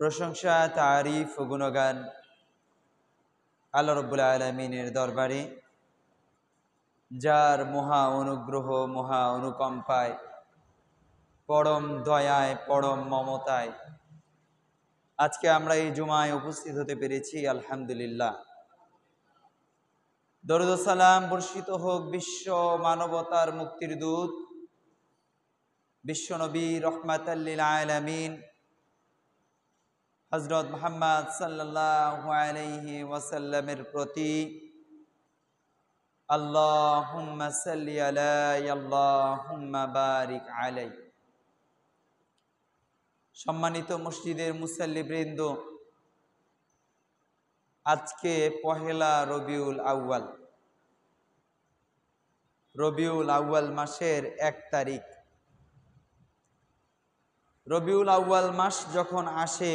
প্রশংসা তারিফ ও গুণগান আল্লাহ রাব্বুল আলামিনের দরবারে, যার মহা অনুগ্রহ মহা অনুকম্পায় পরম দয়ায় পরম মমতায় আজকে আমরা এই জুমায় উপস্থিত হতে পেরেছি। আলহামদুলিল্লাহ। দরুদ ও সালাম বর্ষিত হোক বিশ্ব মানবতার মুক্তির দূত বিশ্বনবী রহমাতাল লিল আলামিন হযরত মুহাম্মদ সাল্লাল্লাহু আলাইহি ওয়াসাল্লামের প্রতি। আল্লাহুম্মা সাল্লি আলা আল্লাহুম্মা বারিক আলাই। সম্মানিত মসজিদের মুসাল্লিবৃন্দ, আজকে পহেলা রবিউল আউয়াল, রবিউল আউয়াল মাসের 1 তারিখ। রবিউল আউয়াল মাস যখন আসে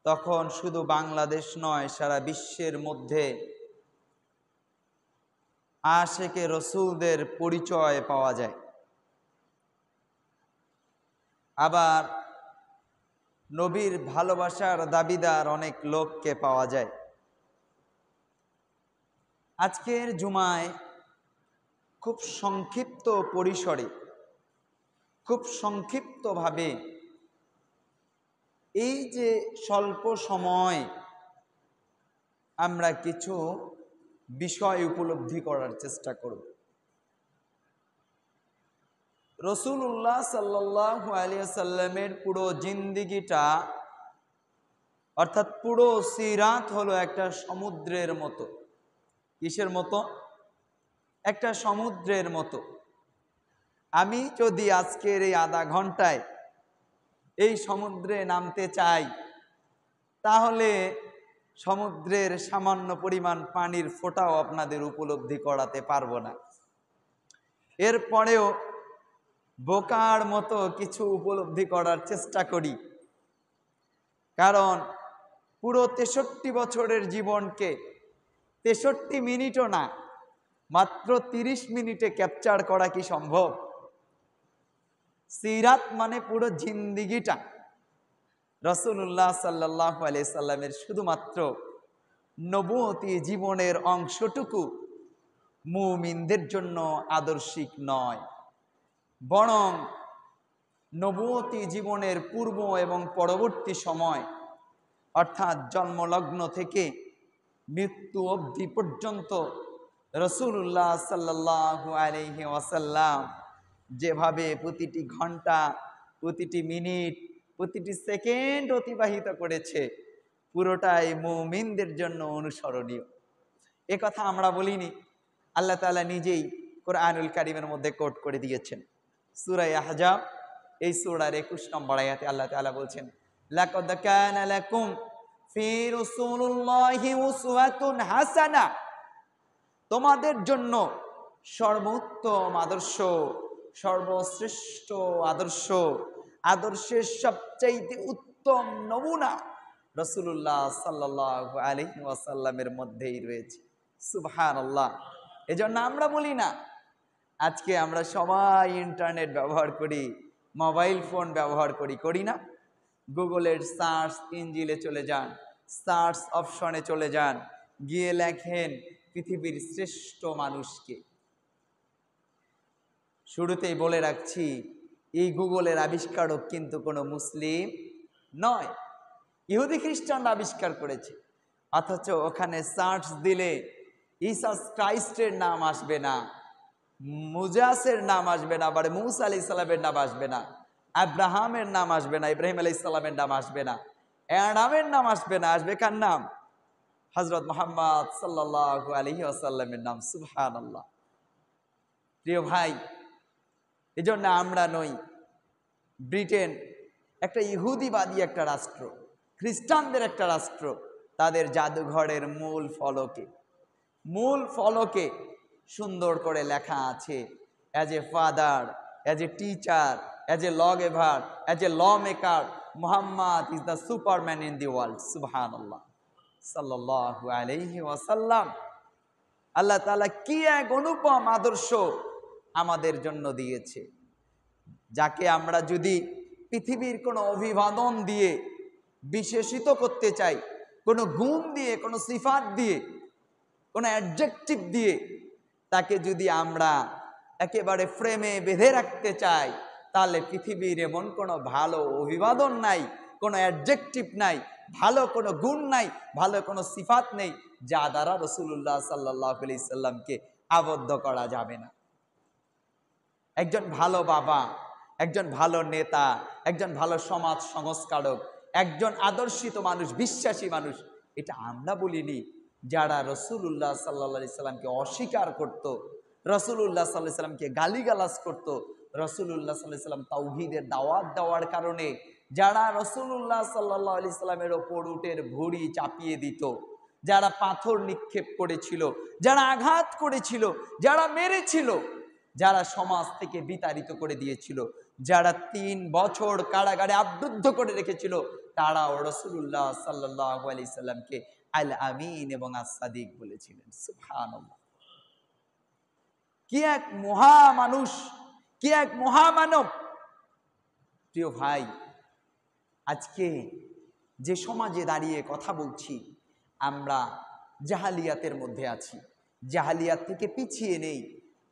তখন শুধু বাংলাদেশ নয়, সারা বিশ্বের মধ্যে আশিকে রসুলদের পরিচয় পাওয়া যায়। আবার নবীর ভালোবাসার দাবিদার অনেক লোককে পাওয়া যায়। আজকের জুমায় খুব সংক্ষিপ্ত পরিসরে, খুব সংক্ষিপ্তভাবে এই যে স্বল্প সময় আমরা কিছু বিষয় উপলব্ধি করার চেষ্টা করব। রাসূলুল্লাহ সাল্লাল্লাহু আলাইহি ওয়াসাল্লামের পুরো জিন্দেগিটা, অর্থাৎ পুরো সিরাত হলো একটা সমুদ্রের মতো। কিসের মতো? একটা সমুদ্রের মতো। আমি যদি আজকের এই আধা ঘন্টায় এই সমুদ্রে নামতে চাই, তাহলে সমুদ্রের সামান্য পরিমাণ পানির ফোঁটাও আপনাদের উপলব্ধি করাতে পারবো না। এরপরেও বোকার মতো কিছু উপলব্ধি করার চেষ্টা করি, কারণ পুরো 63 বছরের জীবনকে 63 মিনিটও না, মাত্র 30 মিনিটে ক্যাপচার করা কি সম্ভব? সিরাত মানে পুরো জিন্দেগিটা। রাসূলুল্লাহ সাল্লাল্লাহু আলাইহি সাল্লামের শুধুমাত্র নবুয়তি জীবনের অংশটুকু মুমিনদের জন্য আদর্শিক নয়, বরং নবুয়তি জীবনের পূর্ব এবং পরবর্তী সময়, অর্থাৎ জন্মলগ্ন থেকে মৃত্যু অবধি পর্যন্ত রাসূলুল্লাহ সাল্লাল্লাহু আলাইহি ওয়াসাল্লাম যেভাবে প্রতিটি ঘন্টা, প্রতিটি মিনিট, প্রতিটি সেকেন্ড অতিবাহিত করেছে, পুরোটাই মুমিনদের জন্য অনুসরণীয়। এ কথা আমরা বলিনি, আল্লাহ তাআলা নিজেই কোরআনুল কারীমের মধ্যে কোট করে দিয়েছেন। সূরা আহজাব এই সূরার 21 নম্বর আয়াতে আল্লাহ তাআলা বলছেন, লাকাদ কানা লাকুম ফি রাসূলিল্লাহি উসওয়াতুন হাসানা। তোমাদের জন্য সর্বোত্তম আদর্শ, সর্বশ্রেষ্ঠ আদর্শ, আদর্শের সবচাইতে উত্তম নমুনা রাসূলুল্লাহ সাল্লাল্লাহু আলাইহি ওয়াসাল্লামের মধ্যেই রয়েছে। সুবহানাল্লাহ। এজন্য আমরা বলি না, আজকে আমরা সবাই ইন্টারনেট ব্যবহার করি, মোবাইল ফোন ব্যবহার করি, করি না? গুগলের সার্চ ইঞ্জিনে চলে যান, সার্চ অপশনে চলে যান, গিয়ে লেখেন পৃথিবীর শ্রেষ্ঠ মানুষকে। শুরুতেই বলে রাখছি, এই গুগলের আবিষ্কারক কিন্তু কোনো মুসলিম নয়, ইহুদি খ্রিস্টানরা আবিষ্কার করেছে। অথচ ওখানে সার্চ দিলে ঈসা ক্রাইস্টের নাম আসবে না, মুজাসের নাম আসবে না, আবার মূসা আলাইহিস সালামের নাম আসবে না, আব্রাহামের নাম আসবে না, ইব্রাহিম আলাইহিস সালামের নাম আসবে না, অ্যাডামের নাম আসবে না। আসবে কার নাম? হযরত মুহাম্মদ সাল্লাল্লাহু আলাইহি ওয়াসাল্লামের নাম। সুবহানাল্লাহ। প্রিয় ভাই, এজন্য আমরা নই। ব্রিটেন একটা ইহুদিবাদী একটা রাষ্ট্র, খ্রিস্টানদের একটা রাষ্ট্র। তাদের জাদুঘরের মূল ফলকে সুন্দর করে লেখা আছে, as a father, as a teacher, as a law giver, as a law maker, Muhammad is the superman in the world. সুবহানাল্লাহ সাল্লাল্লাহু আলাইহি ওয়াসাল্লাম। আল্লাহ তাআলা কি এক অনুপম আদর্শ আমাদের জন্য দিয়েছে, যাকে আমরা যদি পৃথিবীর কোনো অভিবাদন দিয়ে বিশেষিত করতে চাই, কোনো গুণ দিয়ে, কোনো সিফাত দিয়ে, কোনো অ্যাডজেক্টিভ দিয়ে তাকে যদি আমরা একেবারে ফ্রেমে বেঁধে রাখতে চাই, তাহলে পৃথিবীর এমন কোনো ভালো অভিবাদন নাই, কোনো অ্যাডজেক্টিভ নাই, ভালো কোনো গুণ নাই, ভালো কোনো সিফাত নেই যা দ্বারা রাসূলুল্লাহ সাল্লাল্লাহু আলাইহি সাল্লামকে আবদ্ধ করা যাবে না। একজন ভালো বাবা, একজন ভালো নেতা, একজন ভালো সমাজ সংস্কারক, একজন আদর্শিত মানুষ, বিশ্বাসী মানুষ, এটা আমরা বলিনি। যারা রাসূলুল্লাহ সাল্লাল্লাহু আলাইহি সাল্লামকে অস্বীকার করত, রাসূলুল্লাহ সাল্লাল্লাহু আলাইহি সাল্লামকে গালিগালাজ করত, রাসূলুল্লাহ সাল্লাল্লাহু আলাইহি সাল্লাম তাওহীদের দাওয়াত দেওয়ার কারণে যারা রাসূলুল্লাহ সাল্লাল্লাহু আলাইহি সাল্লামের ওপর উটের ভুঁড়ি চাপিয়ে দিত, যারা পাথর নিক্ষেপ করেছিল, যারা আঘাত করেছিল, যারা মেরেছিল, যারা সমাজ থেকে বিতাড়িত করে দিয়েছিল, যারা ৩ বছর কারাগারে আবদ্ধ করে রেখেছিল, তারাও রাসূলুল্লাহ সাল্লাল্লাহু আলাইহি সাল্লামকে আল আমিন এবং আস-সাদিক বলেছিলেন। সুবহানাল্লাহ! কি এক মহা মানুষ, কি এক মহামানব! প্রিয় ভাই, আজকে যে সমাজে দাঁড়িয়ে কথা বলছি, আমরা জাহালিয়াতের মধ্যে আছি। জাহালিয়াত থেকে পিছিয়ে নেই।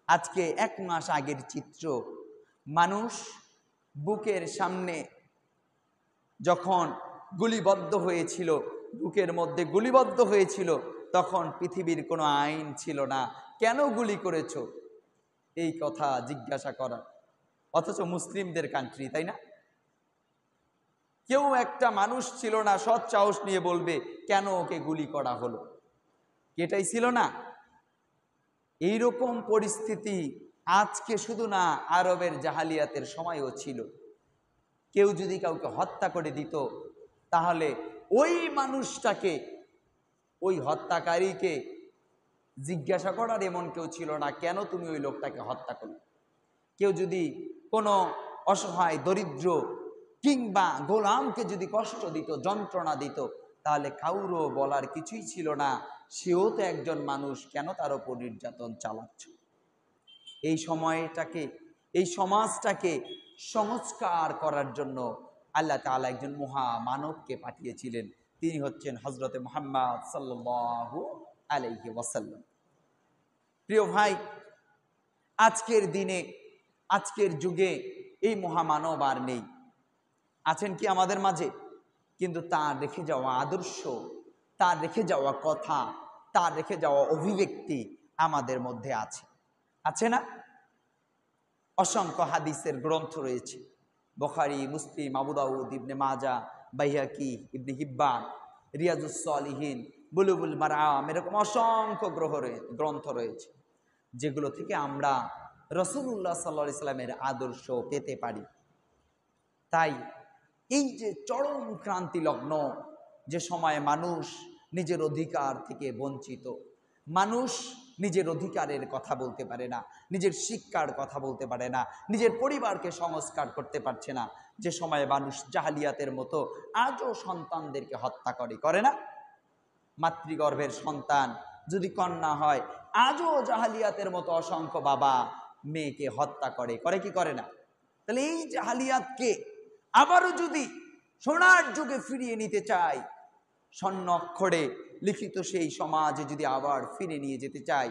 আজকে 1 মাস আগের চিত্র, মানুষ বুকের সামনে যখন গুলিবদ্ধ হয়েছিল, বুকের মধ্যে গুলিবদ্ধ হয়েছিল, তখন পৃথিবীর কোনো আইন ছিল না কেন গুলি করেছো এই কথা জিজ্ঞাসা করা। অথচ মুসলিমদের কান্ট্রি, তাই না? কেউ একটা মানুষ ছিল না সৎ সাহস নিয়ে বলবে কেন ওকে গুলি করা হলো। এটাই ছিল না? এইরকম পরিস্থিতি আজকে শুধু না, আরবের জাহালিয়াতের সময়ও ছিল। কেউ যদি কাউকে হত্যা করে দিত, তাহলে ওই মানুষটাকে, ওই হত্যাকারীকে জিজ্ঞাসা করার এমন কেউ ছিল না কেন তুমি ওই লোকটাকে হত্যা করলে। কেউ যদি কোনো অসহায় দরিদ্র কিংবা গোলামকে যদি কষ্ট দিত, যন্ত্রণা দিত, তাহলে কাউরও বলার কিছুই ছিল না, সেও তো একজন মানুষ, কেন তার উপর নির্যাতন চালাচ্ছ। এই সময়টাকে, এই সমাজটাকে সংস্কার করার জন্য আল্লাহ তাআলা একজন মহামানবকে পাঠিয়েছিলেন। তিনি হচ্ছেন হযরতে মুহাম্মদ সাল্লাল্লাহু আলাইহি ওয়াসাল্লাম। প্রিয় ভাই, আজকের দিনে, আজকের যুগে এই মহামানব আর নেই। আছেন কি আমাদের মাঝে? কিন্তু তার রেখে যাওয়া আদর্শ, তার রেখে যাওয়া কথা, তার রেখে যাওয়া অভিব্যক্তি আমাদের মধ্যে আছে, আছে না? অসংখ্য হাদিসের গ্রন্থ রয়েছে, বুখারী, মুসলিম, আবু দাউদ, ইবনে মাজাহ, বাইহাকি, ইবনে হিব্বান, রিয়াজুস সালিহিন, বুলুগুল মারাম, এরকম অসংখ্য গ্রন্থ রয়েছে, যেগুলো থেকে আমরা রাসূলুল্লাহ সাল্লাল্লাহু আলাইহি সাল্লামের আদর্শ পেতে পারি। তাই এই যে চরম ক্রান্তি লগ্ন, যে সময়ে মানুষ নিজের অধিকার থেকে বঞ্চিত, মানুষ নিজের অধিকারের কথা বলতে পারে না, নিজের শিক্ষার কথা বলতে পারে না, নিজের পরিবারকে সংস্কার করতে পারছে না, যে সময়ে মানুষ জাহালিয়াতের মতো আজও সন্তানদেরকে হত্যা করে না? মাতৃগর্ভের সন্তান যদি কন্যা হয়, আজও জাহালিয়াতের মতো অসংখ্য বাবা মেয়েকে হত্যা করে কি করে না? তাহলে এই জাহালিয়াতকে আবারও যদি সোনার যুগে ফিরিয়ে নিতে চাই, স্বর্ণ অক্ষরে লিখিত সেই সমাজে যদি আবার ফিরে নিয়ে যেতে চাই,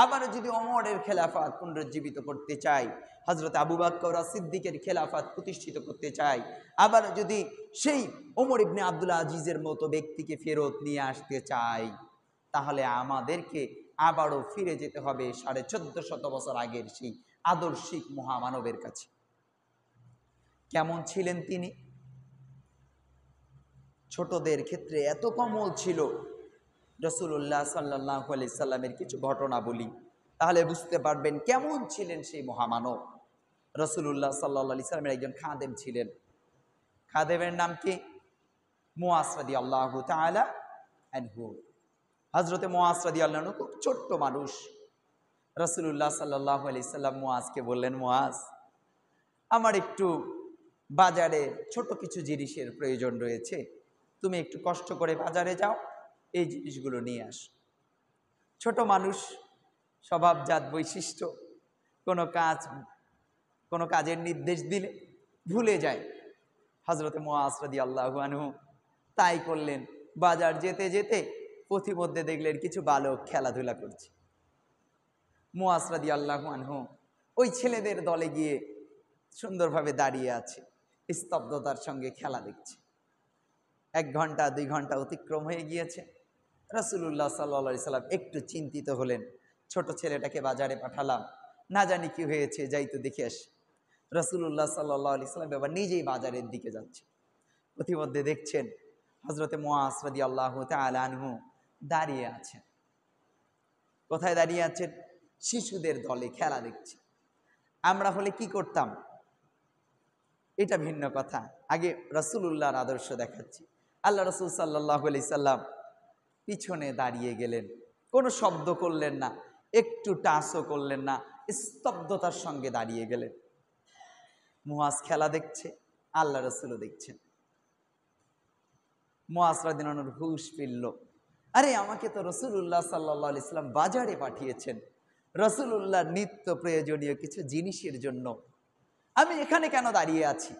আবার যদি ওমরের খেলাফত পুনরুজ্জীবিত করতে চাই, হযরত আবু বকর সিদ্দিকের খেলাফত প্রতিষ্ঠিত করতে চাই, আবার যদি সেই ওমর ইবনে আব্দুল আজিজের মতো ব্যক্তিকে ফেরত নিয়ে আসতে চাই, তাহলে আমাদেরকে আবারও ফিরে যেতে হবে 1450 বছর আগের সেই আদর্শিক মহামানবের কাছে। কেমন ছিলেন তিনি? ছোটদের ক্ষেত্রে এত কোমল ছিল। রাসূলুল্লাহ সাল্লাল্লাহু আলাইহি সাল্লামের কিছু ঘটনা বলি, তাহলে বুঝতে পারবেন কেমন ছিলেন সেই মহামানব। রাসূলুল্লাহ সাল্লাল্লাহু আলাইহি সাল্লামের একজন খাদেম ছিলেন। খাদেমের নাম কি? মুআজ রাদিয়াল্লাহু তাআলা আনহু। হযরতে মুআজ রাদিয়াল্লাহু আনহু খুব ছোট্ট মানুষ। রাসূলুল্লাহ সাল্লাল্লাহু আলাইহি সাল্লাম মুআজকে বললেন, মুআজ, আমার একটু বাজারে ছোট কিছু জিনিসের প্রয়োজন রয়েছে, তুমি একটু কষ্ট করে বাজারে যাও, এই জিনিসগুলো নিয়ে আস। ছোট মানুষ, স্বভাবজাত বৈশিষ্ট্য, কোনো কাজের নির্দেশ দিলে ভুলে যায়, হযরতে মুআজ রাদিয়াল্লাহু আনহু তাই করলেন। বাজার যেতে যেতে পথিমধ্যে দেখলেন কিছু বালক খেলাধুলা করছে। মুআজ রাদিয়াল্লাহু আনহু ওই ছেলেদের দলে গিয়ে সুন্দরভাবে দাঁড়িয়ে আছে, স্তব্ধতার সঙ্গে খেলা দেখছে। 1 ঘন্টা 2 ঘন্টা অতিক্রম হয়ে গিয়েছে। রাসূলুল্লাহ সাল্লাল্লাহু আলাইহি সাল্লাম একটু চিন্তিত হলেন। ছোট ছেলেটাকে বাজারে পাঠালাম, না জানি কি হয়েছে, যাই তো দেখে আসি। রাসূলুল্লাহ সাল্লাল্লাহু আলাইহি সাল্লাম এবার নিজেই বাজারের দিকে যাচ্ছে। পথিমধ্যে দেখছেন হযরতে মুআজ রাদিয়াল্লাহু তাআলা আনহু দাঁড়িয়ে আছেন। কোথায় দাঁড়িয়ে আছেন? শিশুদের দলে খেলা দেখছে। আমরা হলে কি করতাম? এটা ভিন্ন কথা। আগে রাসূলুল্লাহর আদর্শ দেখাচ্ছি। আল্লাহ রাসূল সাল্লাল্লাহু আলাইহি সাল্লাম পিছনে দাঁড়িয়ে গেলেন, কোনো শব্দ করলেন না, একটু টাচও করলেন না, স্তব্ধতার সঙ্গে দাঁড়িয়ে গেলেন। মুআজ খেলা দেখছে, আল্লাহ রাসূলও দেখছেন। মুআজ রাদিয়াল্লাহু আনহুর হুঁশ ফিরল। আরে আমাকে তো রাসূলুল্লাহ সাল্লাল্লাহু আলাইহি সাল্লাম বাজারে পাঠিয়েছেন রাসূলুল্লাহর নিত্য প্রয়োজনীয় কিছু জিনিসের জন্য, আমি এখানে কেন দাঁড়িয়ে আছি?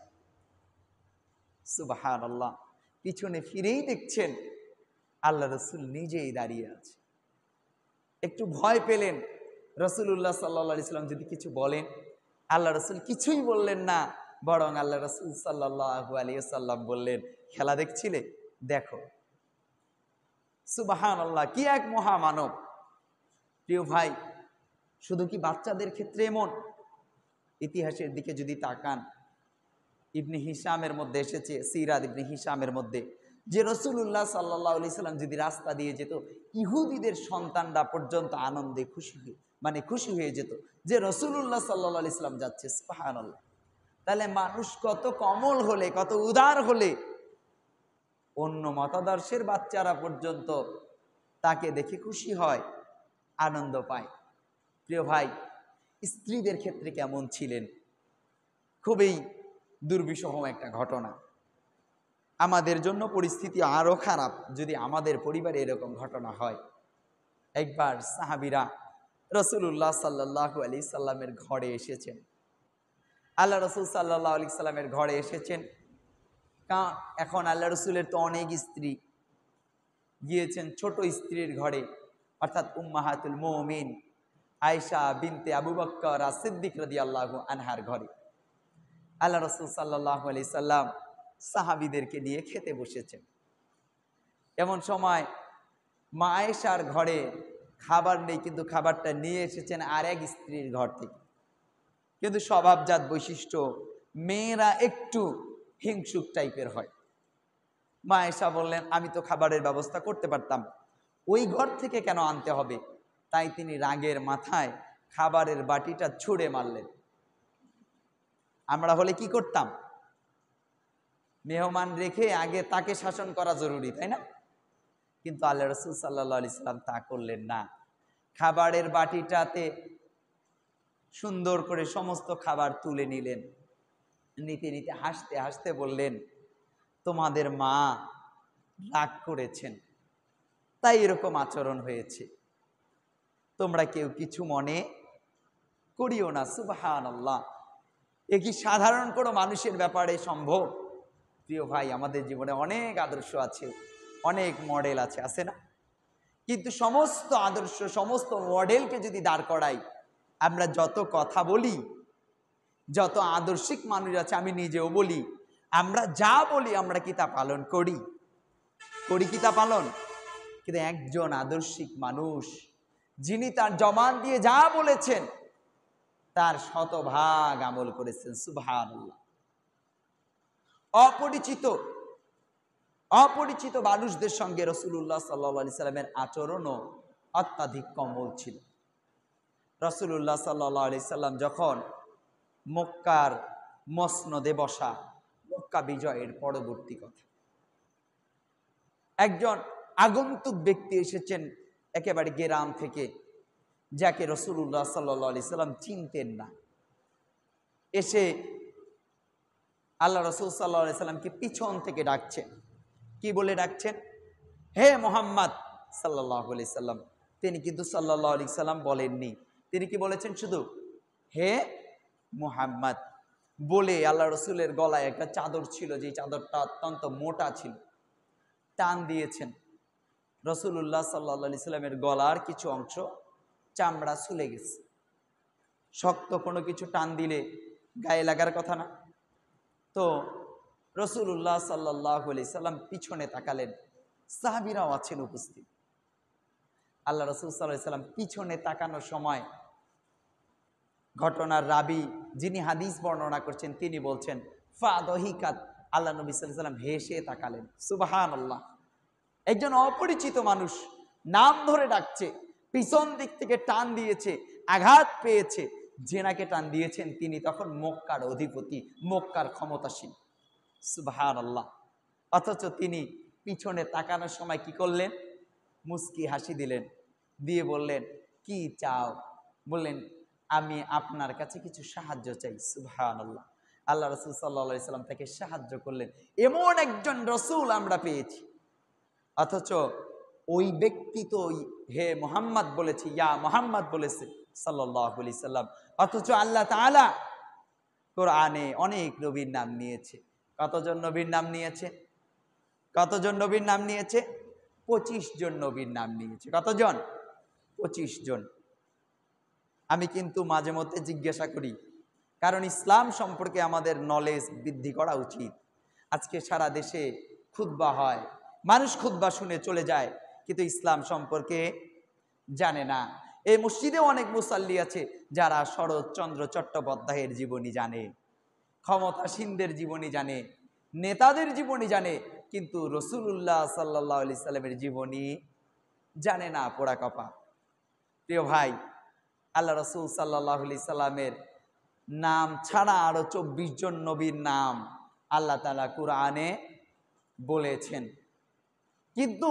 সুবহানাল্লাহ। পিছনে ফিরেই দেখছেন আল্লাহ রাসূল নিজেই দাঁড়িয়ে আছে। একটু ভয় পেলেন, রাসূলুল্লাহ সাল্লাল্লাহু আলাইহি সাল্লাম যদি কিছু বলেন। আল্লাহ রাসূল কিছুই বললেন না, বরং আল্লাহ রাসূল সাল্লাল্লাহু আলাইহি সাল্লাম বললেন, খেলা দেখছিলে, দেখো। সুবহানাল্লাহ, কি এক মহামানব! প্রিয় ভাই, শুধু কি বাচ্চাদের ক্ষেত্রে এমন? ইতিহাসের দিকে যদি তাকান, ইবনে হিশামের মধ্যে এসেছে, সিরাত ইবনে হিশামের মধ্যে, যে রাসূলুল্লাহ সাল্লাল্লাহু আলাইহি সাল্লাম যদি রাস্তা দিয়ে যেত, ইহুদিদের সন্তানরা পর্যন্ত আনন্দে খুশি হয়ে যেত যে রাসূলুল্লাহ সাল্লাল্লাহু আলাইহি সাল্লাম যাচ্ছে। সুবহানাল্লাহ। তাহলে মানুষ কত কমল হলে, কত উদার হলে অন্য মতাদর্শের বাচ্চারা পর্যন্ত তাকে দেখে খুশি হয়, আনন্দ পায়। প্রিয় ভাই, স্ত্রীদের ক্ষেত্রে কেমন ছিলেন? খুবই দুর্বিষহ একটা ঘটনা। আমাদের জন্য পরিস্থিতি আরো খারাপ যদি আমাদের পরিবারে এরকম ঘটনা হয়। একবার সাহাবীরা রাসূলুল্লাহ সাল্লাল্লাহু আলাইহি সাল্লামের ঘরে এসেছেন। আল্লাহ রাসূল সাল্লাল্লাহু আলাইহি সাল্লামের ঘরে এসেছেন। এখন আল্লাহ রাসূলের তো অনেক স্ত্রী, গিয়েছেন ছোট স্ত্রীর ঘরে, অর্থাৎ উম্মাহাতুল মুমিন আয়েশা বিনতে আবু বকর সিদ্দিক রাদিয়াল্লাহু আনহার ঘরে। আল্লাহ রাসূল সাল্লাল্লাহু আলাইহি সাল্লাম সাহাবীদেরকে নিয়ে খেতে বসেছেন। এমন সময় মা আয়েশার ঘরে খাবার নেই, কিন্তু খাবারটা নিয়ে এসেছেন আরেক স্ত্রীর ঘর থেকে। কিন্তু স্বভাবজাত বৈশিষ্ট্য, মেয়েরা একটু হিংসুক টাইপের হয়। মা আয়েশা বললেন, আমি তো খাবারের ব্যবস্থা করতে পারতাম, ওই ঘর থেকে কেন আনতে হবে? তাই তিনি রাগের মাথায় খাবারের বাটিটা ছুঁড়ে মারলেন। আমরা হলে কি করতাম? মেহমান রেখে আগে তাকে শাসন করা জরুরি, তাই না? কিন্তু আল্লাহ রাসূল সাল্লাল্লাহু আলাইহি সাল্লাম তা করলেন না। খাবারের বাটিটাতে সুন্দর করে সমস্ত খাবার তুলে নিলেন। নিতে নিতে হাসতে হাসতে বললেন, তোমাদের মা রাগ করেছেন, তাই এরকম আচরণ হয়েছে, তোমরা কেউ কিছু মনে করিও না। সুবহানাল্লাহ। এ কি সাধারণ কোনো মানুষের ব্যাপারে সম্ভব? প্রিয় ভাই, আমাদের জীবনে অনেক আদর্শ আছে, অনেক মডেল আছে না? কিন্তু সমস্ত আদর্শ, সমস্ত মডেলকে যদি দাঁড় করাই, আমরা যত কথা বলি, যত আদর্শিক মানুষ আছে, আমি নিজেও বলি, আমরা যা বলি আমরা কি তা পালন করি? কি তা পালন? কিন্তু একজন আদর্শিক মানুষ, যিনি তার জবান দিয়ে যা বলেছেন তার শতভাগ আমল করেছেন। সুবহানাল্লাহ। অপরিচিত মানুষদের সঙ্গে রাসূলুল্লাহ সাল্লাল্লাহু আলাইহি সাল্লামের আচরণও অত্যাধিক কোমল ছিল। রাসূলুল্লাহ সাল্লাল্লাহু আলাইহি সাল্লাম যখন মক্কার মসনদে বসা, মক্কা বিজয়ের পরবর্তী কথা, একজন আগন্তুক ব্যক্তি এসেছেন একেবারে গ্রাম থেকে, যাকে রাসূলুল্লাহ সাল্লাল্লাহু আলাইহি সাল্লাম চিনতেন না। এসে আল্লাহ রাসূল সাল্লাল্লাহু আলাইহি সাল্লামকে পিছন থেকে ডাকছেন। কি বলে ডাকছেন? হে মুহাম্মদ সাল্লাল্লাহু আলাইহি সাল্লাম। তিনি কিন্তু সাল্লাল্লাহু আলাইহি সাল্লাম বলেননি, তিনি কি বলেছেন? শুধু হে মুহাম্মদ। বলে আল্লাহ রসুলের গলায় একটা চাদর ছিল, যে চাদরটা অত্যন্ত মোটা ছিল, টান দিয়েছেন। রসুল্লাহ সাল্লাহ সাল্লামের গলার কিছু অংশ চামড়া ছুলে গেছে। শক্ত কোনো কিছু টান দিলে গায়ে লাগার কথা না। তো রসুল্লাহ সাল্লাহ সাল্লাম পিছনে তাকালেন, সাহাবীরাও আছেন উপস্থিত। আল্লাহ রসুল সাল্লাহ সাল্লাম পিছনে তাকানোর সময় ঘটনার রাবি যিনি হাদিস বর্ণনা করছেন তিনি বলছেন, ফাদহিকাত, আল্লাহ নবী সাল্লাল্লাহু আলাইহি ওয়াসাল্লাম হেসে তাকালেন। সুবহানাল্লাহ। একজন অপরিচিত মানুষ নাম ধরে ডাকছে, পিছন দিক থেকে টান দিয়েছে, আঘাত পেয়েছে। জেনাকে টান দিয়েছেন তিনি তখন মক্কার অধিপতি, মক্কার ক্ষমতাসীন। সুবহানাল্লাহ। অথচ তিনি পিছনে তাকানোর সময় কি করলেন? মুস্কি হাসি দিলেন, দিয়ে বললেন, কি চাও? বললেন, আমি আপনার কাছে কিছু সাহায্য চাই। সুবহানাল্লাহ। আল্লাহ রসুল সাল্লাল্লাহু আলাইহি সাল্লাম তাকে সাহায্য করলেন। এমন একজন রসুল আমরা পেয়েছি। অথচ ওই ব্যক্তি তো হে মুহাম্মদ বলেছে, ইয়া মুহাম্মদ বলেছে সাল্লাল্লাহু আলাইহি সাল্লাম। অথচ আল্লাহ তাআলা কোরআনে অনেক নবীর নাম নিয়েছে। কতজন নবীর নাম নিয়েছে? কতজন নবীর নাম নিয়েছে? 25 জন নবীর নাম নিয়েছে। কতজন? 25 জন। আমি কিন্তু মাঝে মধ্যে জিজ্ঞাসা করি, কারণ ইসলাম সম্পর্কে আমাদের নলেজ বৃদ্ধি করা উচিত। আজকে সারা দেশে খুতবা হয়, মানুষ খুতবা শুনে চলে যায়, কিন্তু ইসলাম সম্পর্কে জানে না। এই মসজিদেও অনেক মুসাল্লি আছে যারা শরৎচন্দ্র চট্টোপাধ্যায়ের জীবনী জানে, ক্ষমতাসীনদের জীবনী জানে, নেতাদের জীবনী জানে, কিন্তু রসুলুল্লাহ সাল্লাল্লাহু আলাইহি সাল্লামের জীবনী জানে না। পোড়া কপা। প্রিয় ভাই, আল্লাহ রসুল সাল্লাল্লাহু আলাইহি সাল্লামের নাম ছাড়া আরো 24 জন নবীর নাম আল্লাহ তাআলা কুরআনে বলেছেন, কিন্তু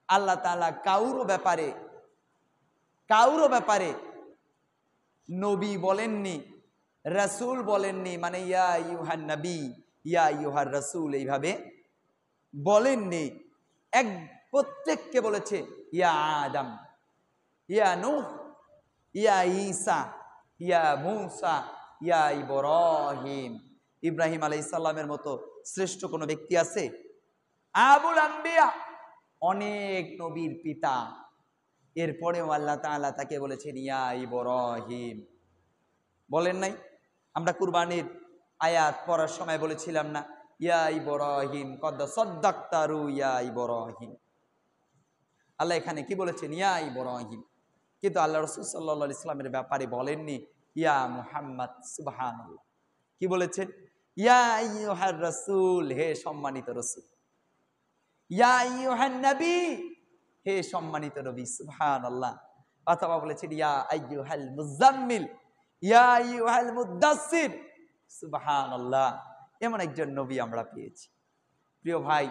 আল্লাহ তাআলা কাউরো ব্যাপারে নবী বলেননি, রাসূল বলেননি। মানে ইয়া আইয়ুহান নবী, ইয়া আইয়ুহার রাসূল এইভাবে বলেননি। প্রত্যেককে বলেছে ইয়া আদম, ইয়া নূহ, ইয়া ঈসা, ইয়া মূসা, ইয়া ইব্রাহিম। ইব্রাহিম আলাইহিস সালামের মতো শ্রেষ্ঠ কোনো ব্যক্তি আছে? আবুল আম্বিয়া, অনেক নবীর পিতা। এরপরেও আল্লাহ তাআলা তাকে বলেছেন ইয়া ইব্রাহিম। বলেন নাই? আমরা কুরবানির আয়াত পড়ার সময় বলেছিলাম না, ইয়া ইব্রাহিম কদ সাদ্দাকতারু ইয়া ইব্রাহিম। আল্লাহ এখানে কি বলেছেন? ইয়া ইব্রাহিম। কিন্তু আল্লাহ রাসূল সাল্লাল্লাহু আলাইহি সাল্লামের ব্যাপারে বলেননি ইয়া মুহাম্মদ। সুবহানাল্লাহ। কি বলেছেন? ইয়া আইয়ুহার রাসূল, হে সম্মানিত রাসূল। ইয়া আইয়ুহান নবী, হে সম্মানিত নবী। সুবহানাল্লাহ। অথবা বলেছেন ইয়া আইয়ুহাল মুজাম্মিল, ইয়া আইয়ুহাল মুদাসসির। সুবহানাল্লাহ। এমন একজন নবী আমরা পেয়েছি। প্রিয় ভাই,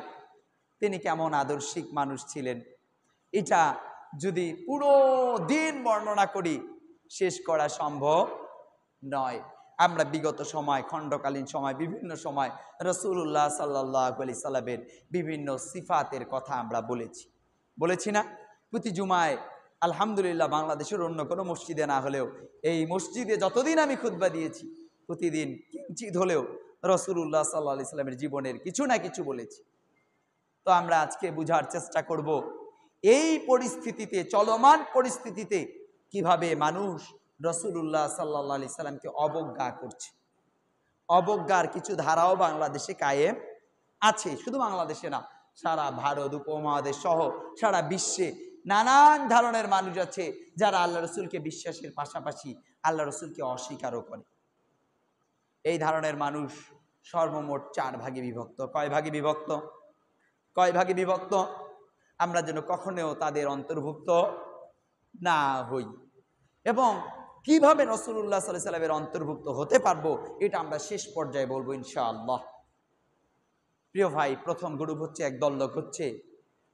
তিনি কেমন আদর্শিক মানুষ ছিলেন, এটা যদি পুরো দিন বর্ণনা করি শেষ করা সম্ভব নয়। আমরা বিগত সময়, খণ্ডকালীন সময়, বিভিন্ন সময় রাসূলুল্লাহ সাল্লাল্লাহু আলাইহি সাল্লামের বিভিন্ন সিফাতের কথা আমরা বলেছি না? প্রতি জুমায় আলহামদুলিল্লাহ বাংলাদেশের অন্য কোনো মসজিদে না হলেও এই মসজিদে যতদিন আমি খুতবা দিয়েছি প্রতিদিন কিঞ্চিৎ হলেও রাসূলুল্লাহ সাল্লাল্লাহু আলাইহি সাল্লামের জীবনের কিছু না কিছু বলেছি। তো আমরা আজকে বুঝার চেষ্টা করব এই পরিস্থিতিতে, চলমান পরিস্থিতিতে কিভাবে মানুষ রাসূলুল্লাহ সাল্লাল্লাহু আলাইহি সাল্লামকে অবজ্ঞা করছে। অবজ্ঞার কিছু ধারাও বাংলাদেশে কায়েম আছে। শুধু বাংলাদেশে না, সারা ভারত উপমহাদেশ সহ সারা বিশ্বে নানান ধরনের মানুষ আছে যারা আল্লাহ রসুলকে বিশ্বাসের পাশাপাশি আল্লাহ রসুলকে অস্বীকারও করে। এই ধরনের মানুষ সর্বমোট 4 ভাগে বিভক্ত। কয় ভাগে বিভক্ত? কয় ভাগে বিভক্ত? আমরা যেন কখনো তাদের অন্তর্ভুক্ত না হই। এবং কিভাবে রাসূলুল্লাহ সাল্লাল্লাহু আলাইহি সাল্লামের অন্তর্ভুক্ত হতে পারবো এটা আমরা শেষ পর্যায়ে বলবো ইনশাআল্লাহ। প্রিয় ভাই, প্রথম গ্রুপ হচ্ছে, একদল লোক হচ্ছে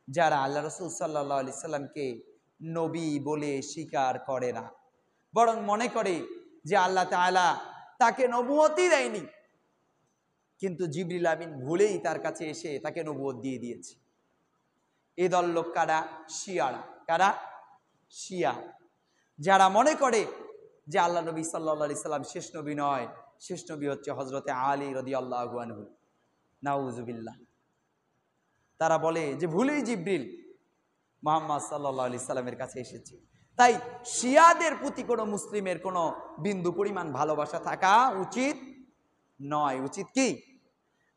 যারা আল্লাহ রাসূল সাল্লাল্লাহু আলাইহি সাল্লামকে নবী বলে স্বীকার করে না, বরং মনে করে যে আল্লাহ তাআলা তাকে নবুয়তই দেয়নি, কিন্তু জিবরিল আমিন ভুলেই তার কাছে এসে তাকে নবুয়ত দিয়ে দিয়েছে। এই দল লোক কারা? শিয়ারা। কারা? শিয়া। যারা মনে করে যে আল্লাহ নবী সাল্লাল্লাহু আলাইহি সাল্লাম শেষ নবী নয়, শেষ নবী হচ্ছে হজরতে আলী রাদিয়াল্লাহু আনহু। নাউজুবিল্লাহ। তারা বলে যে ভুলেই জিবরিল মুহাম্মদ সাল্লাল্লাহু আলাইহি সাল্লামের কাছে এসেছে। তাই শিয়াদের প্রতি কোনো মুসলিমের কোনো বিন্দু পরিমাণ ভালোবাসা থাকা উচিত নয়। উচিত কি?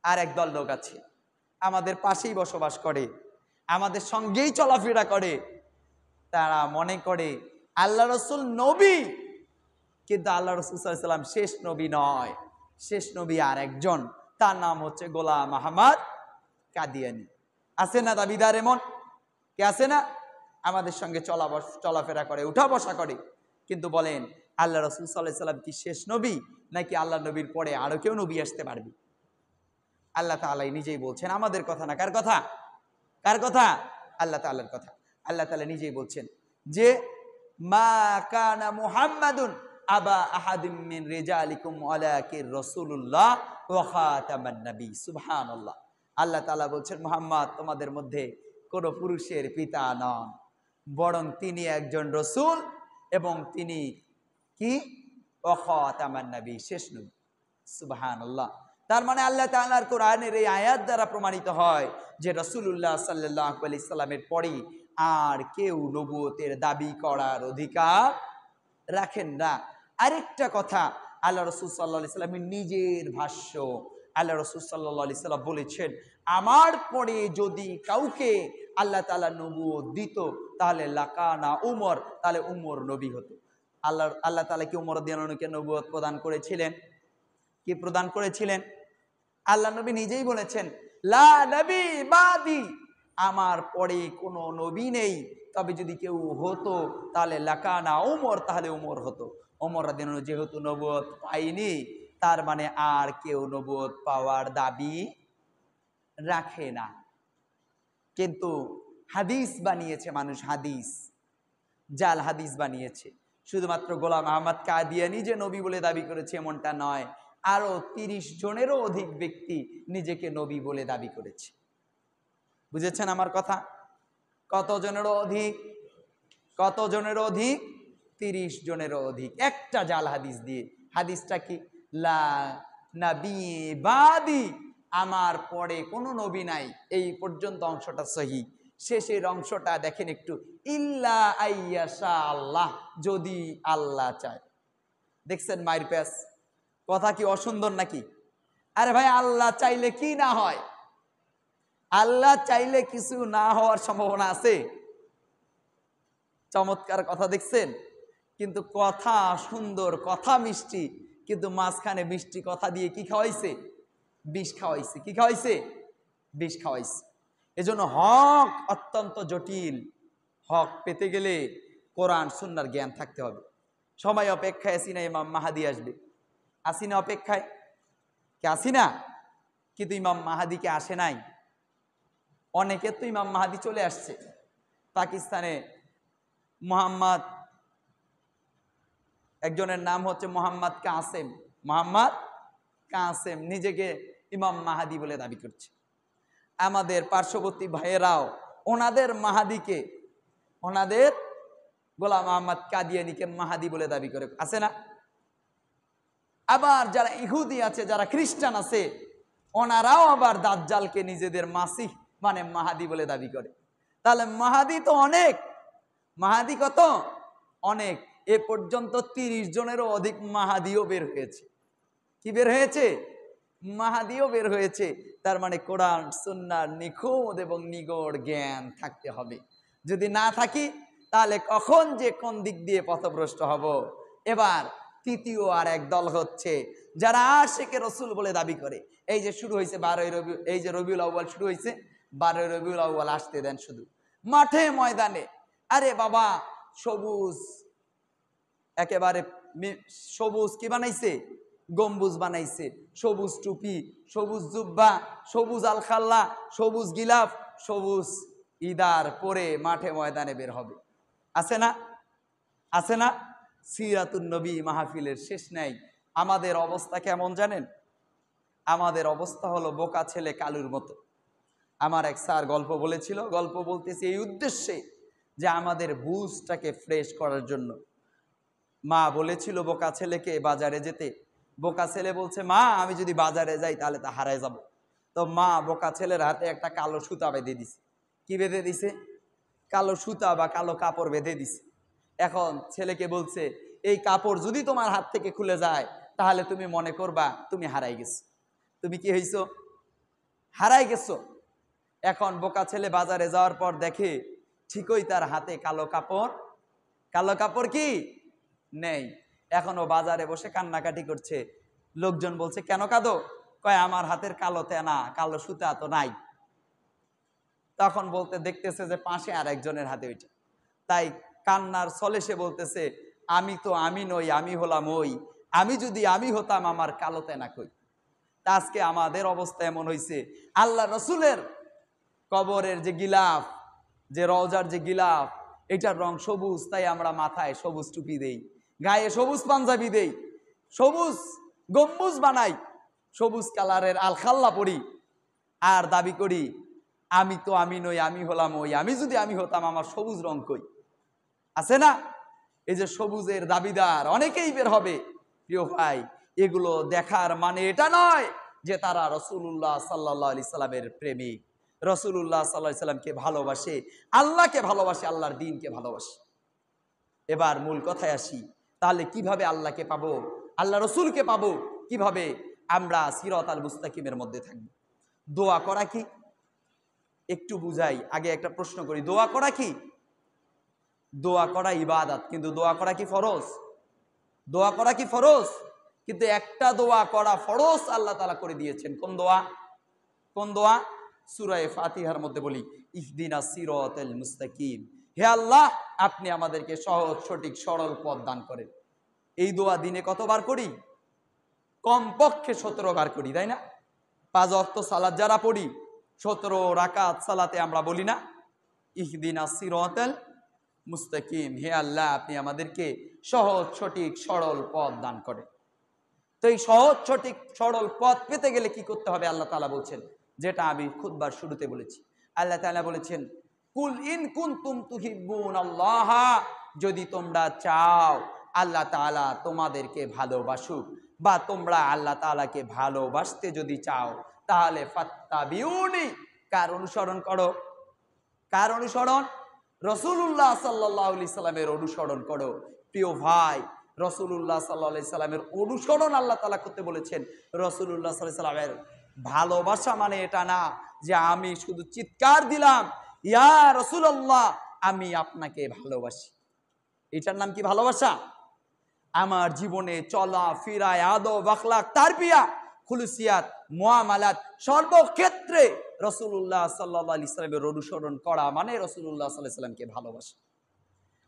আর একদল লোক আছে আমাদের পাশেই বসবাস করে, আমাদের সঙ্গেই চলাফেরা করে, তারা মনে করে আল্লাহ রসুল নবী, কিন্তু আল্লাহ রসুল সাল্লাল্লাহু আলাইহি সাল্লাম শেষ নবী নয়, শেষ নবী আর একজন, তার নাম হচ্ছে গোলাম আহমদ কাদিয়ানী। আছে না দাবিদার এমন? কে আছে না? আমাদের সঙ্গে চলাফেরা করে, উঠা বসা করে, কিন্তু বলেন আল্লাহ রসুল সাল্লাল্লাহু আলাইহি সাল্লাম কি শেষ নবী, নাকি আল্লাহ নবীর পরে আরো কেউ নবী আসতে পারবে? আল্লাহ তাআলা নিজেই বলছেন, আমাদের কথা না। কার কথা? কার কথা? আল্লাহ তাআলার কথা। আল্লাহ তাআলা নিজেই বলছেন যে মা কানা মুহাম্মাদুন আবা আহাদিম মিন রিজালিকুম ওয়ালাকিন রাসূলুল্লাহ ওয়া খাতামান নবী। সুবহানাল্লাহ। আল্লাহ তাআলা বলছেন মুহাম্মদ তোমাদের মধ্যে কোন পুরুষের পিতা নন, বরং তিনি একজন রসূল এবং তিনি কি? ওয়া খাতামান নবী, শেষ নবী। সুবহানাল্লাহ। তার মানে আল্লাহ তাআলার কোরআনের এই আয়াত দ্বারা প্রমাণিত হয় যে রাসূলুল্লাহ সাল্লাল্লাহু আলাইহি সাল্লামের পরে আর কেউ নবুয়তের দাবি করার অধিকার রাখেন না। আরেকটা কথা, আল্লাহ রাসূল সাল্লাল্লাহু আলাইহি সাল্লামের নিজের ভাষ্য, আল্লাহ রাসূল সাল্লাল্লাহু আলাইহি সাল্লাম বলেছেন আমার পরে যদি কাউকে আল্লাহ তাআলা নবুয়ত দিত তাহলে লাকানা উমর, তাহলে উমর নবী হতো। আল্লাহ তাআলা কি উমর রাদিয়াল্লাহু আনহুকে নবুয়ত প্রদান করেছিলেন? কি প্রদান করেছিলেন? আল্লাহ নবী নিজেই বলেছেন লা নবী বাদি, আমার পরে কোনো নবী নেই, তবে যদি কেউ হতো তাহলে লাকানা উমর, তাহলে উমর হতো। ওমর রাদিয়াল্লাহু আনহু যেহেতু নবুয়ত পায়নি, তার মানে আর কেউ নবুয়ত পাওয়ার দাবি রাখে না। কিন্তু হাদিস বানিয়েছে মানুষ, হাদিস, জাল হাদিস বানিয়েছে। শুধুমাত্র গোলাম আহমদ কাদিয়ানী যে নবী বলে দাবি করেছে এমনটা নয়, আরো 30 জনেরও অধিক ব্যক্তি নিজেকে নবী বলে দাবি করেছে। বুঝেছেন আমার কথা? কত জনেরও অধিক? কত জনেরও অধিক? 30 জনেরও অধিক, একটা জাল হাদিস দিয়ে। হাদিসটা কি? লা নবী বাদি, আমার পরে কোনো নবী নাই, এই পর্যন্ত অংশটা সহি। শেষের অংশটা দেখেন একটু, ইল্লা আইয়াশা আল্লাহ, যদি আল্লাহ চায়। দেখছেন মায়ের প্যাস? কথা কি অসুন্দর নাকি? আরে ভাই, আল্লাহ চাইলে কি না হয়? আল্লাহ চাইলে কিছু না হওয়ার সম্ভাবনা আছে? চমৎকার কথা, দেখছেন? কিন্তু কথা সুন্দর, কথা মিষ্টি, কিন্তু মাঝখানে মিষ্টি কথা দিয়ে কি খাওয়াইছে? বিষ খাওয়াইছে। কি খাওয়াইছে? বিষ খাওয়াইছে। এজন্য হক অত্যন্ত জটিল। হক পেতে গেলে কোরআন সুন্নাহর জ্ঞান থাকতে হবে। সময় অপেক্ষায় আছি না ইমাম মাহাদি আসবে, আসি না অপেক্ষায়? কে আসি না? কিন্তু ইমাম মাহাদিকে আসে নাই। অনেকের তো ইমাম মাহাদি চলে আসছে। পাকিস্তানে মোহাম্মদ, একজনের নাম হচ্ছে মোহাম্মদ কাসেম, মোহাম্মদ কাসেম নিজেকে ইমাম মাহাদি বলে দাবি করছে। আমাদের পার্শ্ববর্তী ভাইয়েরাও ওনাদের মাহাদিকে, ওনাদের গোলাম আহমদ কাদিয়ানীকে মাহাদি বলে দাবি করে, আছে না? আবার যারা ইহুদি আছে, যারা খ্রিস্টান আছে, ওনারাও আবার দাজ্জালকে নিজেদের মাসিহ মানে মাহাদি বলে দাবি করে। তাহলে মাহাদি তো অনেক, মাহাদি কত? অনেক। এ পর্যন্ত 30 জনেরও অধিক মাহাদিও বের হয়েছে। কি বের হয়েছে? মাহাদিও বের হয়েছে। তার মানে কোরআন সুন্নাহর নিখুঁত এবং নিগড় জ্ঞান থাকতে হবে। যদি না থাকি তাহলে কখন যে কোন দিক দিয়ে পথভ্রষ্ট হব। এবার তৃতীয় আর এক দল হচ্ছে যারা আশিকে রসুল বলে দাবি করে। এই যে শুরু হয়েছে 12ই রবি, এই যে রবিউল আউয়াল শুরু হয়েছে, 12ই রবিউল আউয়াল আসতে দেন শুধু মাঠে ময়দানে। আরে বাবা, সবুজ, একেবারে সবুজ কি বানাইছে? গম্বুজ বানাইছে, সবুজ টুপি, সবুজ জুব্বা, সবুজ আলখাল্লা, সবুজ গিলাফ, সবুজ ইদার পরে মাঠে ময়দানে বের হবে। আছে না? আছে না? সিরাতুন নবী মাহফিলের শেষ নাই। আমাদের অবস্থা কেমন জানেন? আমাদের অবস্থা হলো বোকা ছেলে কালুর মতো। আমার এক স্যার গল্প বলেছিল, গল্প বলতেছি এই উদ্দেশ্যে যে আমাদের বুঝটাকে ফ্রেশ করার জন্য। মা বলেছিল বোকা ছেলেকে বাজারে যেতে, বোকা ছেলে বলছে, মা আমি যদি বাজারে যাই তাহলে তা হারায় যাব। তো মা বোকা ছেলের হাতে একটা কালো সুতা বেঁধে দিছে। কি বেঁধে দিছে? কালো সুতা বা কালো কাপড় বেঁধে দিছে। এখন ছেলেকে বলছে, এই কাপড় যদি তোমার হাত থেকে খুলে যায় তাহলে তুমি মনে করবা তুমি হারাই গেছো। তুমি কি হইছো? হারাই গেছো। এখন বোকা ছেলে বাজারে যাওয়ার পর দেখে ঠিকই তার হাতে কালো কাপড়। কালো কাপড় কি নেই। এখন ও বাজারে বসে কান্নাকাটি করছে। লোকজন বলছে, কেন কাঁদো? কয়, আমার হাতের কালো তেনা, কালো সুতা তো নাই। তখন বলতে দেখতেছে যে পাশে আর একজনের হাতে ওইটা। তাই কান্নার ছলে সে বলতেছে, আমি তো আমি নই, আমি হলাম ওই। আমি যদি আমি হতাম আমার কালো তেনা কই। তা আজকে আমাদের অবস্থা এমন হয়েছে, আল্লাহ রসুলের কবরের যে গিলাফ, যে রওজার যে গিলাফ, এটার রং সবুজ, তাই আমরা মাথায় সবুজ টুপি দেই, গায়ে সবুজ পাঞ্জাবি দেই, সবুজ গম্বুজ বানাই, সবুজ কালারের আলখাল্লা পরি, আর দাবি করি আমি তো আমি নই, আমি হলাম ওই। আমি যদি আমি হতাম আমার সবুজ রং কই। আছে না? এই যে সবুজের দাবিদার অনেকেই বের হবে। প্রিয় ভাই, এগুলো দেখার মানে এটা নয় যে তারা রাসূলুল্লাহ সাল্লাল্লাহু আলাইহি সাল্লামের প্রেমিক, রাসূলুল্লাহ সাল্লাল্লাহু আলাইহি সাল্লামকে ভালোবাসে, আল্লাহকে ভালোবাসে, আল্লাহর দ্বীনকে ভালোবাসে। এবার মূল কথায় আসি, তাহলে কিভাবে আল্লাহকে পাবো, আল্লাহ রসুলকে পাবো কিভাবে? আমরা সিরাতাল মুস্তাকিমের মধ্যে থাকবো। দোয়া করা কি? একটু বুঝাই, আগে একটা প্রশ্ন করি। দোয়া করা কি? দোয়া করা ইবাদত, কিন্তু দোয়া করা কি ফরজ? দোয়া করা কি ফরজ? কিন্তু একটা দোয়া করা ফরজ আল্লাহ তাআলা করে দিয়েছেন। কোন দোয়া? কোন দোয়া? সূরা ফাতিহার মধ্যে বলি, ইহদিনাস সিরাতাল মুস্তাকিম। হে আল্লাহ, আপনি আমাদেরকে সহজ সঠিক সরল পথ দান করেন। এই দোয়া দিনে কতবার করি? কমপক্ষে 17 বার করি, তাই না? 5 ওয়াক্ত সালাত যারা পড়ি, 17 রাকাত সালাতে আমরা বলি না, ইহদিনাস সিরাতাল মুস্তাকিম, হে আল্লাহ আপনি আমাদেরকে সহজ সঠিক সরল পথ দান করেন। তো এই সহজ সঠিক সরল পথ পেতে গেলে কি করতে হবে? আল্লাহ তাআলা বলছেন, যেটা আমি খুতবার শুরুতে বলেছি। আল্লাহ তাআলা বলেছেন, কুল ইন কুনতুম তুহিব্বুনাল্লাহ, যদি তোমরা চাও আল্লাহ তাআলা তোমাদেরকে ভালোবাসুক, বা তোমরা আল্লাহ তাআলাকে ভালোবাসতে যদি চাও, তাহলে ফাত্তাবিউনি, কার অনুসরণ করো? কার অনুসরণ? রাসূলুল্লাহ সাল্লাল্লাহু আলাইহি সাল্লামের অনুসরণ করো। প্রিয় ভাই, রাসূলুল্লাহ সাল্লাল্লাহু আলাইহি সাল্লামের অনুসরণ আল্লাহ তাআলা করতে বলেছেন। রাসূলুল্লাহ সাল্লাল্লাহু আলাইহি সাল্লামের ভালোবাসা মানে এটা না যে আমি শুধু চিৎকার দিলাম, ইয়া রাসূলুল্লাহ আমি আপনাকে ভালোবাসি। এটার নাম কি ভালোবাসা? আমার জীবনে চলা ফিরায় আদব আখলাক তারবিয়া খুলুসিয়াত মুআমালাত সর্বক্ষেত্রে রাসূলুল্লাহ সাল্লাল্লাহু আলাইহি সাল্লামের অনুসরণ করা মানে রাসূলুল্লাহ সাল্লাল্লাহু আলাইহি সাল্লামকে ভালোবাসা।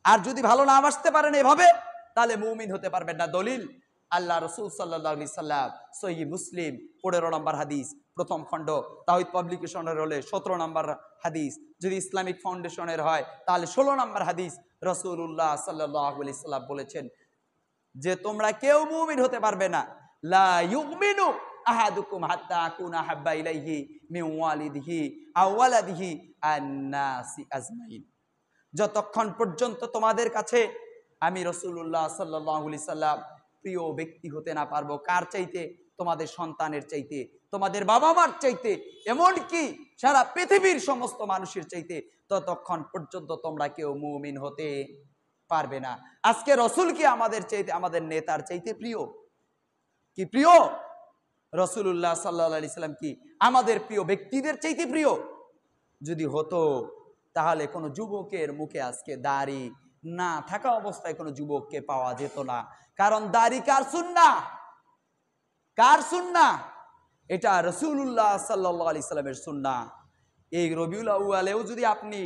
আর যদি ভালো না বাসতে পারেন এভাবে, তাহলে মুমিন হতে পারবেন না। দলিল, আল্লাহ রাসূল সাল্লাল্লাহু আলাইহি সাল্লাম সহিহ মুসলিম 15 নম্বর হাদিস, প্রথম খণ্ড, তাওহীদ পাবলিকেশনের হলে 17 নম্বর হাদিস, যদি ইসলামিক ফাউন্ডেশনের হয় তাহলে 16 নম্বর হাদিস। রাসূলুল্লাহ সাল্লাল্লাহু আলাইহি সাল্লাম বলেছেন যে তোমরা কেউ মুমিন হতে পারবে না, লা ইউমিনু আহাদুকুম হাত্তা আকুনা হাব্বা ইলাইহি মিন ওয়ালিদিহি আও ওয়ালাদিহি আন-নাসি আজমাইন, যতক্ষণ পর্যন্ত তোমাদের কাছে আমি রাসূলুল্লাহ সাল্লাল্লাহু আলাইহি সাল্লাম প্রিয় ব্যক্তি হতে না পারবো। কার চাইতে? তোমাদের সন্তানের চাইতে, তোমাদের বাবা মার চাইতে, এমনকি সারা পৃথিবীর সমস্ত মানুষের চাইতে, ততক্ষণ পর্যন্ত তোমরা কেউ মুমিন হতে পারবে না। আজকে রাসূল কি আমাদের চাইতে, আমাদের নেতার চাইতে প্রিয়? কি প্রিয়? রাসূলুল্লাহ সাল্লাল্লাহু আলাইহি সাল্লাম কি আমাদের প্রিয় ব্যক্তিদের চাইতে প্রিয়? যদি হতো তাহলে কোনো যুবকের মুখে আজকে দাড়ি না থাকা অবস্থায় কোনো যুবককে পাওয়া যেত না। কারণ দাড়ি কার সুন্নাহ? কার সুন্নাহ? এটা রাসূলুল্লাহ সাল্লাল্লাহু আলাইহি সাল্লামের সুন্নাহ। এই রবিউল আউয়ালেও যদি আপনি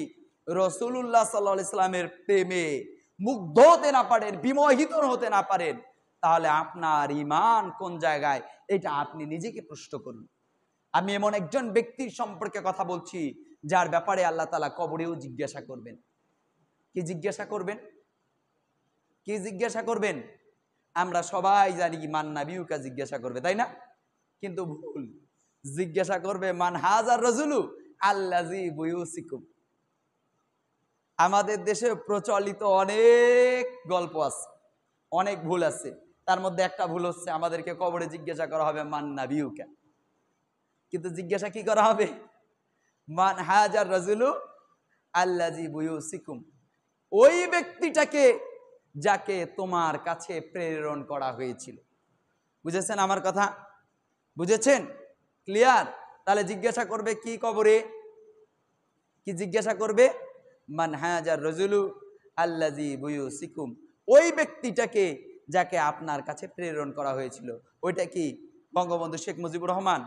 রাসূলুল্লাহ সাল্লাল্লাহু আলাইহি সাল্লামের প্রেমে মুগ্ধ হতে না পারেন, বিমোহিত হতে না পারেন, তাহলে আপনার ঈমান কোন জায়গায়, এটা আপনি নিজেকে প্রশ্ন করুন। আমি এমন একজন ব্যক্তির সম্পর্কে কথা বলছি যার ব্যাপারে আল্লাহ তাআলা কবরেও জিজ্ঞাসা করবেন। কি জিজ্ঞাসা করবেন? কি জিজ্ঞাসা করবেন? আমরা সবাই জানি মান নাবিয়ুকা জিজ্ঞাসা করবে, তাই না? কিন্তু ভুল। জিজ্ঞাসা করবে মান হাজার রাজুলু আল্লাযী বুয়ুসিকুম। আমাদের দেশে প্রচলিত অনেক গল্প আছে, অনেক ভুল আছে। তার মধ্যে একটা ভুল হচ্ছে, আমাদেরকে কবরে জিজ্ঞাসা করা হবে মান নাবিয়ুকা, কিন্তু জিজ্ঞাসা কি করা হবে? মান হাজার রাজুলু আল্লাজি বুয়ুসিকুম, ওই ব্যক্তিটাকে যাকে তোমার কাছে প্রেরণ করা হয়েছিল। বুঝেছেন আমার কথা? বুঝেছেন? ক্লিয়ার? তাহলে জিজ্ঞাসা করবে কি কবরে? কি জিজ্ঞাসা করবে? মান হাজার রাজুলু আল্লাজি বুয়ুসিকুম, ওই ব্যক্তিটাকে যাকে আপনার কাছে প্রেরণ করা হয়েছিল। ওইটা কি বঙ্গবন্ধু শেখ মুজিবুর রহমান,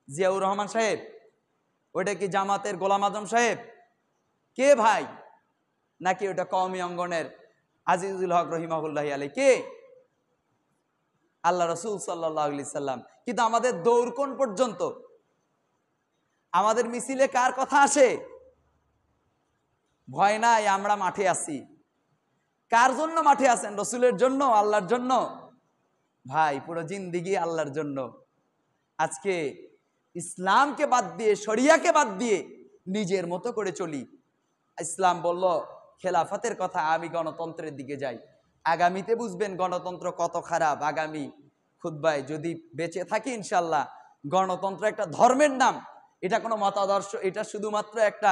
জিয়াউর রহমান সাহেব? ওইটা কি জামাতের গোলাম আজম সাহেব? কে ভাই? নাকি ওটা কওমি অঙ্গনের আজিজুল হক রহিমাহুল্লাহ আলাইহি? কে? আল্লাহ রসুল সাল্লাল্লাহু আলাইহি সাল্লাম। কিন্তু আমাদের দৌড় কোন পর্যন্ত? আমাদের মিছিলে কার কথা আসে? ভয় নাই, আমরা মাঠে আছি। কার জন্য মাঠে আছেন? রসুলের জন্য, আল্লাহর জন্য? ভাই পুরো জিন্দিগি আল্লাহর জন্য। আজকে ইসলামকে বাদ দিয়ে, শরিয়াকে বাদ দিয়ে নিজের মতো করে চলি। ইসলাম বলল খেলাফতের কথা, আমি গণতন্ত্রের দিকে যাই। আগামীতে বুঝবেন গণতন্ত্র কত খারাপ। আগামী খুতবায় যদি বেঁচে থাকি ইনশাল্লাহ, গণতন্ত্র একটা ধর্মের নাম, এটা কোনো মতাদর্শ, এটা শুধুমাত্র একটা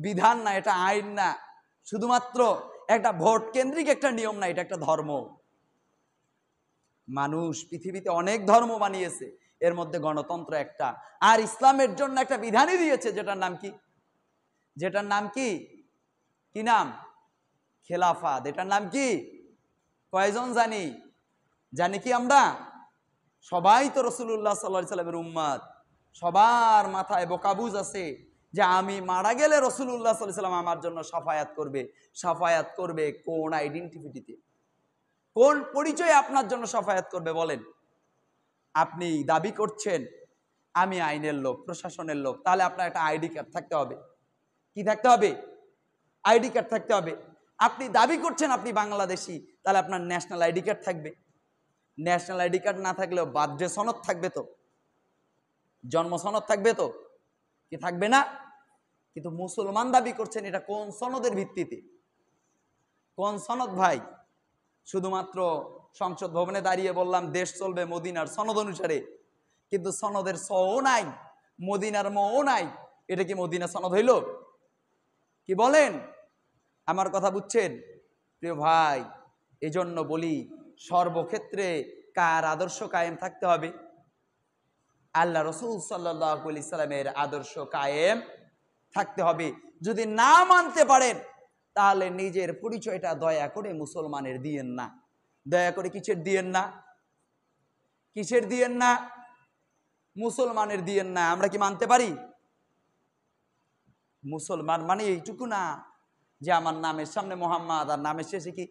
বিধান না, এটা আইন না, শুধুমাত্র একটা ভোট কেন্দ্রিক একটা নিয়ম না, এটা একটা ধর্ম। মানুষ পৃথিবীতে অনেক ধর্ম বানিয়েছে, এর মধ্যে গণতন্ত্র একটা। আর ইসলামের জন্য একটা বিধানই দিয়েছে, যেটার নাম কি? যেটার নাম কি? কি নাম? খেলাফত। এটার নাম কি? কয়জন জানি? জানি কি আমরা? সবাই তো রাসূলুল্লাহ সাল্লাল্লাহু আলাইহি সাল্লামের উম্মত। সবার মাথায় বোকাবুজ আছে যে আমি মারা গেলে রাসূলুল্লাহ সাল্লাল্লাহু আলাইহি সাল্লাম আমার জন্য সাফায়াত করবে। সাফায়াত করবে কোন আইডেন্টিটিতে? কোন পরিচয়ে আপনার জন্য সাফায়াত করবে বলেন? আপনি দাবি করছেন আমি আইনের লোক, প্রশাসনের লোক, তাহলে আপনার একটা আইডি কার্ড থাকতে হবে। কি থাকতে হবে? আইডি কার্ড থাকতে হবে। আপনি দাবি করছেন আপনি বাংলাদেশি, তাহলে আপনার ন্যাশনাল আইডি কার্ড থাকবে। ন্যাশনাল আইডি কার্ড না থাকলেও বার্থডে সনদ থাকবে তো, জন্ম সনদ থাকবে তো, কি থাকবে না? কিন্তু মুসলমান দাবি করছেন, এটা কোন সনদের ভিত্তিতে? কোন সনদ ভাই? শুধুমাত্র সংসদ ভবনে দাঁড়িয়ে বললাম দেশ চলবে মদিনার সনদ অনুসারে, কিন্তু সনদের সও নাই, মদিনার মও নাই। এটা কি মদিনা সনদ হইল? কি বলেন? আমার কথা বুঝছেন প্রিয় ভাই? এজন্য বলি সর্বক্ষেত্রে কার আদর্শ কায়েম থাকতে হবে? আল্লাহ রসুল সাল্লাল্লাহু আলাইহি সাল্লামের আদর্শ কায়েম থাকতে হবে। যদি না মানতে পারেন তাহলে নিজের পরিচয়টা দয়া করে মুসলমানের দিয়েন না। দয়া করে কিসের দিয়েন না? কিসের দিয়েন না? মুসলমানের দিয়েন না। আমরা কি মানতে পারি? মুসলমান মানে এইটুকু না যে আমার নামের সামনে মোহাম্মদ আর নামের শেষে কি?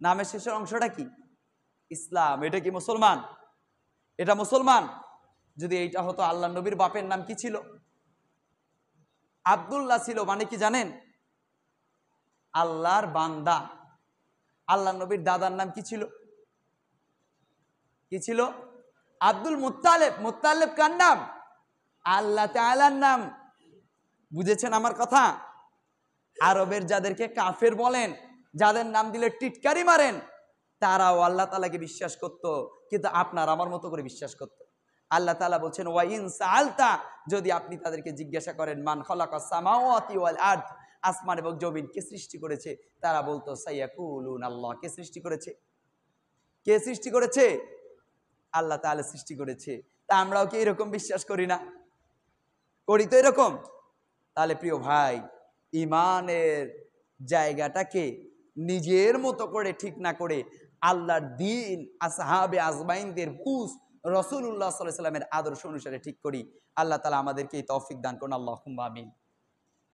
নামের শেষের অংশটা কি? ইসলাম। এটা কি মুসলমান? এটা মুসলমান? যদি এইটা হতো, আল্লাহ নবীর বাপের নাম কি ছিল? আব্দুল্লাহ ছিল, মানে কি জানেন? আল্লাহর বান্দা। আল্লাহ নবীর দাদার নাম কি ছিল? কি ছিল? আব্দুল মুত্তালেব। মুত্তালেব কার নাম? আল্লাহ তাআলার নাম। বুঝেছেন আমার কথা? আরবের যাদেরকে কাফের বলেন, যাদের নাম দিলে টিটকারি মারেন, তারাও আল্লাহ তাআলাকে বিশ্বাস করত, কিন্তু আপনার আমার মতো করে বিশ্বাস করত। আল্লাহ তাআলা বলছেন ওয়াইন সাআলতা, যদি আপনি তাদেরকে জিজ্ঞাসা করেন মান খালাকাস সামাওয়াতি ওয়াল আরদ, আসমান এবং জমিন কে সৃষ্টি করেছে, তারা বলতো সাইয়াকুলুন আল্লাহ। কে সৃষ্টি করেছে? কে সৃষ্টি করেছে? আল্লাহ তাআলা সৃষ্টি করেছে। তা আমরাও কি এরকম বিশ্বাস করি না? করি তো এরকম। তাহলে প্রিয় ভাই, ইমানের জায়গাটাকে নিজের মতো করে ঠিক না করে আল্লাহর দ্বীন, আসহাবে আজমাইনদের বুঝ, রাসূলুল্লাহ সাল্লাল্লাহু আলাইহি সাল্লামের আদর্শ অনুসারে ঠিক করি। আল্লাহ তাআলা আমাদেরকে এই তৌফিক দান করুন। আল্লাহুম্মা আমিন।